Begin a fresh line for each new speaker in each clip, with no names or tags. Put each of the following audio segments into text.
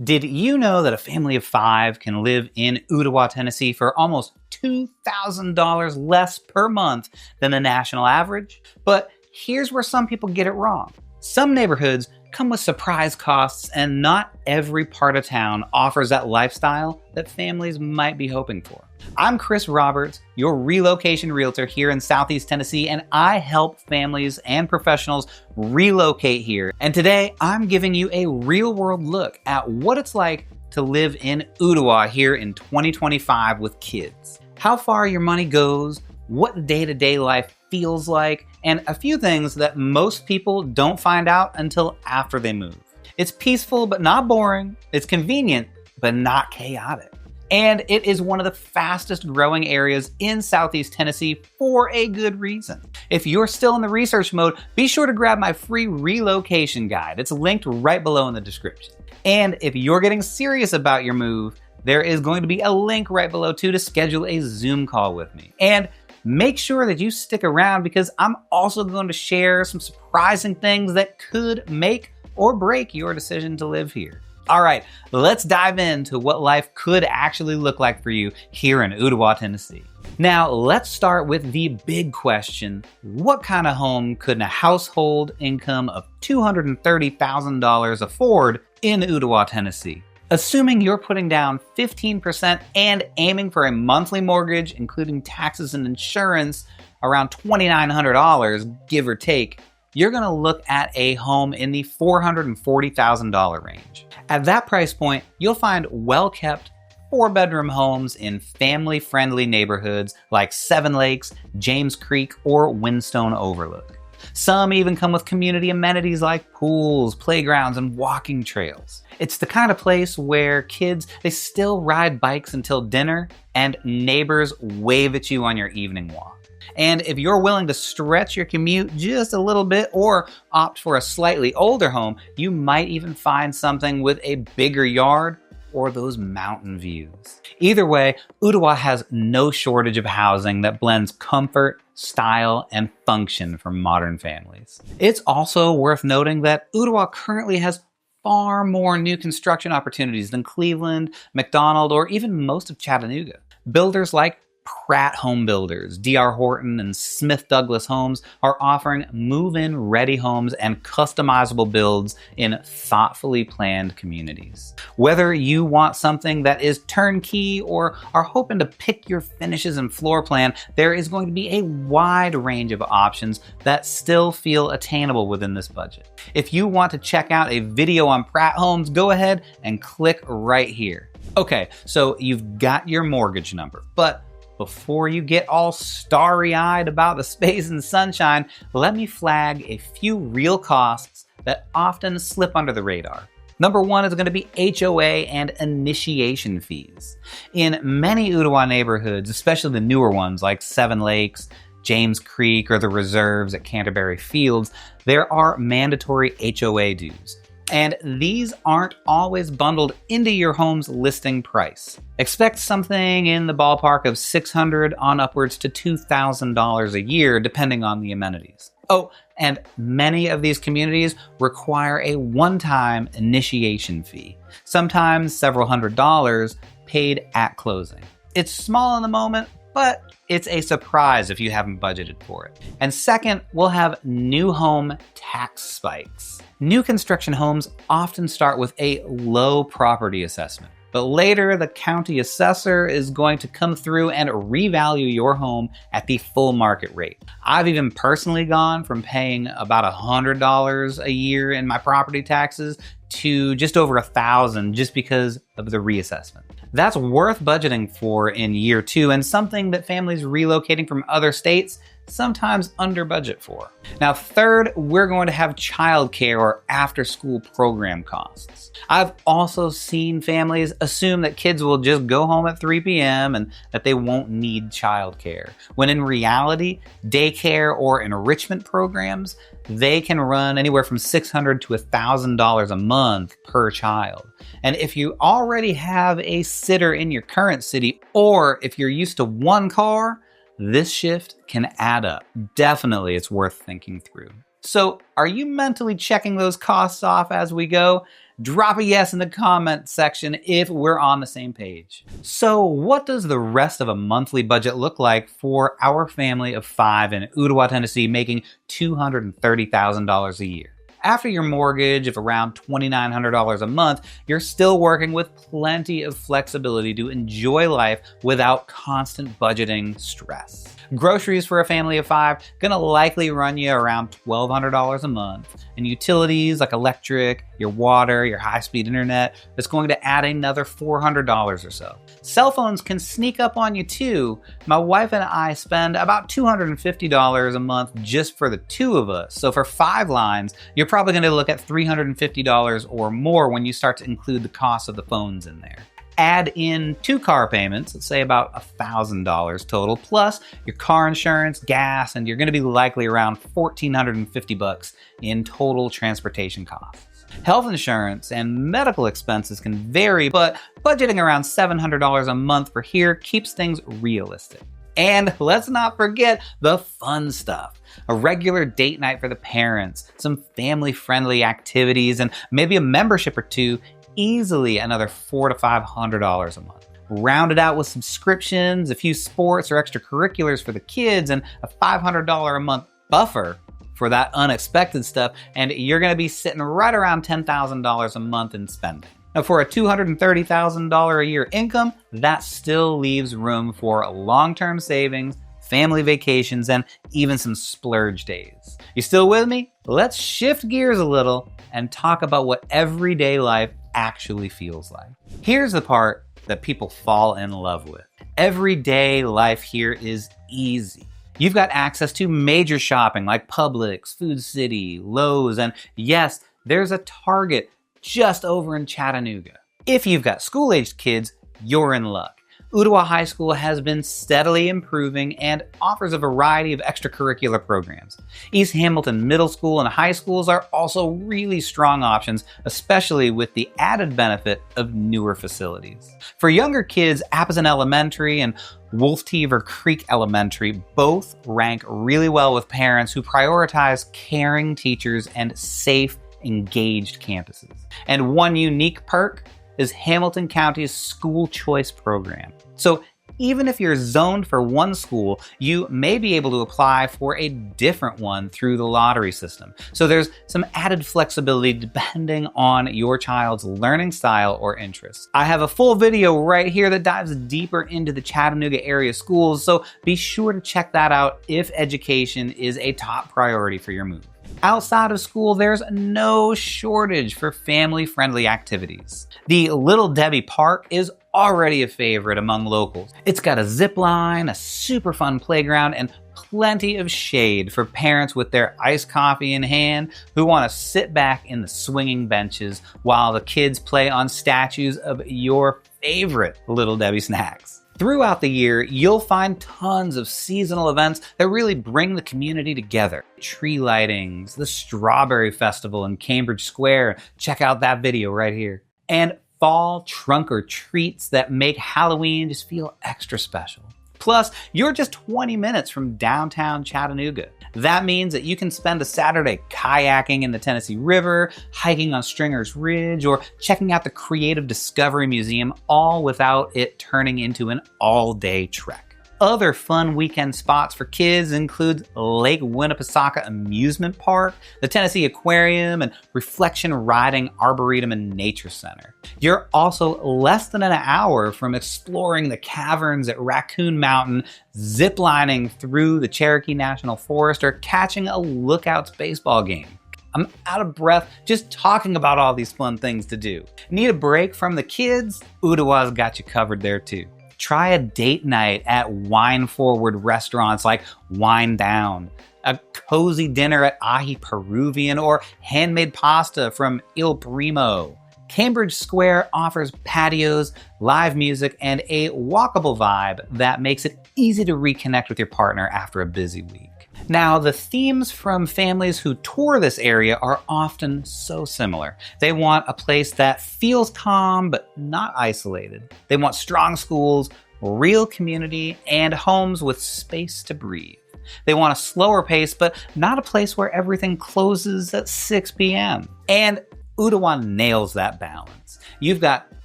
Did you know that a family of 5 can live in Ooltewah, Tennessee for almost $2,000 less per month than the national average? But here's where some people get it wrong. Some neighborhoods come with surprise costs, and not every part of town offers that lifestyle that families might be hoping for. I'm Chris Roberts, your relocation realtor here in Southeast Tennessee, and I help families and professionals relocate here. And today, I'm giving you a real-world look at what it's like to live in Ooltewah here in 2025 with kids. How far your money goes, what day-to-day life feels like, and a few things that most people don't find out until after they move. It's peaceful but not boring. It's convenient but not chaotic. And it is one of the fastest growing areas in Southeast Tennessee for a good reason. If you're still in the research mode, be sure to grab my free relocation guide. It's linked right below in the description. And if you're getting serious about your move, there is going to be a link right below too to schedule a Zoom call with me. And make sure that you stick around because I'm also going to share some surprising things that could make or break your decision to live here. All right, let's dive into what life could actually look like for you here in Ooltewah, Tennessee. Now, let's start with the big question. What kind of home could a household income of $230,000 afford in Ooltewah, Tennessee? Assuming you're putting down 15% and aiming for a monthly mortgage, including taxes and insurance, around $2,900, give or take, you're gonna look at a home in the $440,000 range. At that price point, you'll find well-kept 4-bedroom homes in family-friendly neighborhoods like Seven Lakes, James Creek, or Windstone Overlook. Some even come with community amenities like pools, playgrounds, and walking trails. It's the kind of place where kids, they still ride bikes until dinner, and neighbors wave at you on your evening walk. And if you're willing to stretch your commute just a little bit or opt for a slightly older home, you might even find something with a bigger yard or those mountain views. Either way, Ooltewah has no shortage of housing that blends comfort, style, and function for modern families. It's also worth noting that Ooltewah currently has far more new construction opportunities than Cleveland, McDonald, or even most of Chattanooga. Builders like Pratt Home Builders, D.R. Horton, and Smith Douglas Homes are offering move-in ready homes and customizable builds in thoughtfully planned communities. Whether you want something that is turnkey or are hoping to pick your finishes and floor plan, there is going to be a wide range of options that still feel attainable within this budget. If you want to check out a video on Pratt Homes, go ahead and click right here. Okay, so you've got your mortgage number, but before you get all starry-eyed about the space and sunshine, let me flag a few real costs that often slip under the radar. Number one is going to be HOA and initiation fees. In many Ooltewah neighborhoods, especially the newer ones like Seven Lakes, James Creek, or the reserves at Canterbury Fields, there are mandatory HOA dues. And these aren't always bundled into your home's listing price. Expect something in the ballpark of $600 on upwards to $2,000 a year, depending on the amenities. Oh, and many of these communities require a one-time initiation fee, sometimes several $100s paid at closing. It's small in the moment, but it's a surprise if you haven't budgeted for it. And second, we'll have new home tax spikes. New construction homes often start with a low property assessment, but later the county assessor is going to come through and revalue your home at the full market rate. I've even personally gone from paying about $100 a year in my property taxes to just over $1,000 just because of the reassessment. That's worth budgeting for in year 2 and something that families relocating from other states sometimes under budget for. Now, third, we're going to have childcare or after-school program costs. I've also seen families assume that kids will just go home at 3 p.m. and that they won't need childcare, when in reality, daycare or enrichment programs, they can run anywhere from $600 to $1,000 a month per child. And if you already have a sitter in your current city, or if you're used to one car, this shift can add up. Definitely, it's worth thinking through. So, are you mentally checking those costs off as we go? Drop a yes in the comment section if we're on the same page. So what does the rest of a monthly budget look like for our family of 5 in Ooltewah, Tennessee, making $230,000 a year? After your mortgage of around $2,900 a month, you're still working with plenty of flexibility to enjoy life without constant budgeting stress. Groceries for a family of 5 gonna likely run you around $1,200 a month, and utilities like electric, your water, your high-speed internet, that's going to add another $400 or so. Cell phones can sneak up on you too. My wife and I spend about $250 a month just for the two of us, so for 5 lines, you're probably gonna look at $350 or more when you start to include the cost of the phones in there. Add in 2 car payments, let's say about $1,000 total, plus your car insurance, gas, and you're gonna be likely around $1,450 in total transportation costs. Health insurance and medical expenses can vary, but budgeting around $700 a month for here keeps things realistic. And let's not forget the fun stuff. A regular date night for the parents, some family-friendly activities, and maybe a membership or 2, easily another $400 to $500 a month. Rounded out with subscriptions, a few sports or extracurriculars for the kids, and a $500 a month buffer for that unexpected stuff, and you're gonna be sitting right around $10,000 a month in spending. Now for a $230,000 a year income, that still leaves room for long-term savings, family vacations, and even some splurge days. You still with me? Let's shift gears a little and talk about what everyday life actually feels like. Here's the part that people fall in love with. Everyday life here is easy. You've got access to major shopping like Publix, Food City, Lowe's, and yes, there's a Target just over in Chattanooga. If you've got school-aged kids, you're in luck. Ooltewah High School has been steadily improving and offers a variety of extracurricular programs. East Hamilton Middle School and high schools are also really strong options, especially with the added benefit of newer facilities. For younger kids, Appomattox Elementary and Ooltewah Creek Elementary both rank really well with parents who prioritize caring teachers and safe, engaged campuses. And one unique perk is Hamilton County's school choice program. So even if you're zoned for one school, you may be able to apply for a different one through the lottery system. So there's some added flexibility depending on your child's learning style or interests. I have a full video right here that dives deeper into the Chattanooga area schools, so be sure to check that out if education is a top priority for your move. Outside of school, there's no shortage for family-friendly activities. The Little Debbie Park is already a favorite among locals. It's got a zip line, a super fun playground, and plenty of shade for parents with their iced coffee in hand who want to sit back in the swinging benches while the kids play on statues of your favorite Little Debbie snacks. Throughout the year, you'll find tons of seasonal events that really bring the community together. Tree lightings, the Strawberry Festival in Cambridge Square. Check out that video right here. And fall trunk or treats that make Halloween just feel extra special. Plus, you're just 20 minutes from downtown Chattanooga. That means that you can spend a Saturday kayaking in the Tennessee River, hiking on Stringer's Ridge, or checking out the Creative Discovery Museum, all without it turning into an all-day trek. Other fun weekend spots for kids include Lake Winnipesaukee Amusement Park, the Tennessee Aquarium, and Reflection Riding Arboretum and Nature Center. You're also less than an hour from exploring the caverns at Raccoon Mountain, ziplining through the Cherokee National Forest, or catching a Lookouts baseball game. I'm out of breath just talking about all these fun things to do. Need a break from the kids? Ooltewah's got you covered there too. Try a date night at wine-forward restaurants like Wine Down, a cozy dinner at Ahi Peruvian, or handmade pasta from Il Primo. Cambridge Square offers patios, live music, and a walkable vibe that makes it easy to reconnect with your partner after a busy week. Now, the themes from families who tour this area are often so similar. They want a place that feels calm but not isolated. They want strong schools, real community, and homes with space to breathe. They want a slower pace, but not a place where everything closes at 6 p.m. And Ooltewah nails that balance. You've got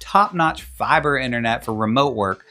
top-notch fiber internet for remote work,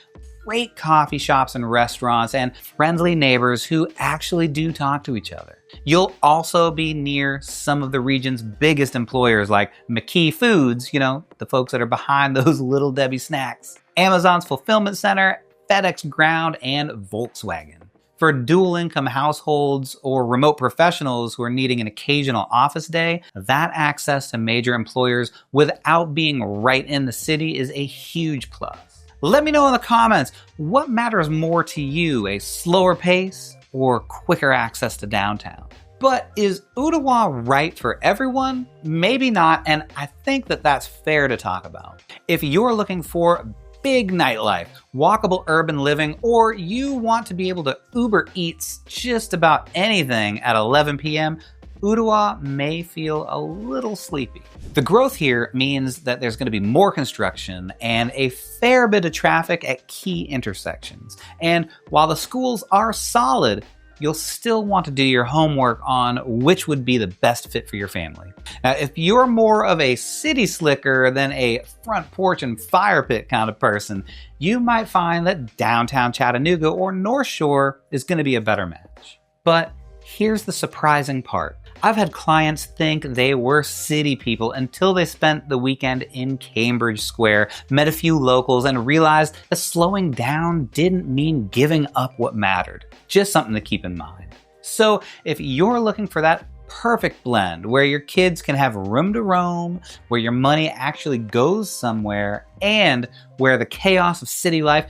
great coffee shops and restaurants, and friendly neighbors who actually do talk to each other. You'll also be near some of the region's biggest employers like McKee Foods, the folks that are behind those Little Debbie snacks, Amazon's fulfillment center, FedEx Ground, and Volkswagen. For dual-income households or remote professionals who are needing an occasional office day, that access to major employers without being right in the city is a huge plus. Let me know in the comments, what matters more to you, a slower pace or quicker access to downtown? But is Ooltewah right for everyone? Maybe not, and I think that that's fair to talk about. If you're looking for big nightlife, walkable urban living, or you want to be able to Uber Eats just about anything at 11 p.m., Ooltewah may feel a little sleepy. The growth here means that there's going to be more construction and a fair bit of traffic at key intersections. And while the schools are solid, you'll still want to do your homework on which would be the best fit for your family. Now, if you're more of a city slicker than a front porch and fire pit kind of person, you might find that downtown Chattanooga or North Shore is going to be a better match. But here's the surprising part. I've had clients think they were city people until they spent the weekend in Cambridge Square, met a few locals, and realized that slowing down didn't mean giving up what mattered. Just something to keep in mind. So if you're looking for that perfect blend where your kids can have room to roam, where your money actually goes somewhere, and where the chaos of city life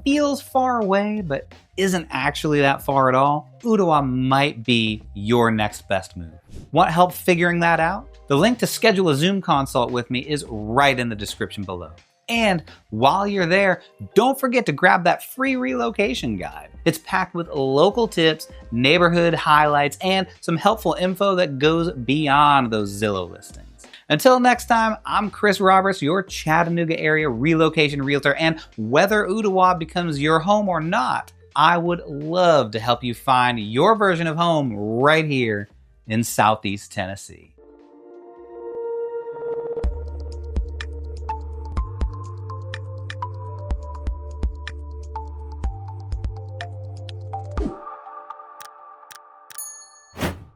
feels far away but isn't actually that far at all, Ooltewah might be your next best move. Want help figuring that out? The link to schedule a Zoom consult with me is right in the description below. And while you're there, don't forget to grab that free relocation guide. It's packed with local tips, neighborhood highlights, and some helpful info that goes beyond those Zillow listings. Until next time, I'm Chris Roberts, your Chattanooga area relocation realtor, and whether Ooltewah becomes your home or not, I would love to help you find your version of home right here in Southeast Tennessee.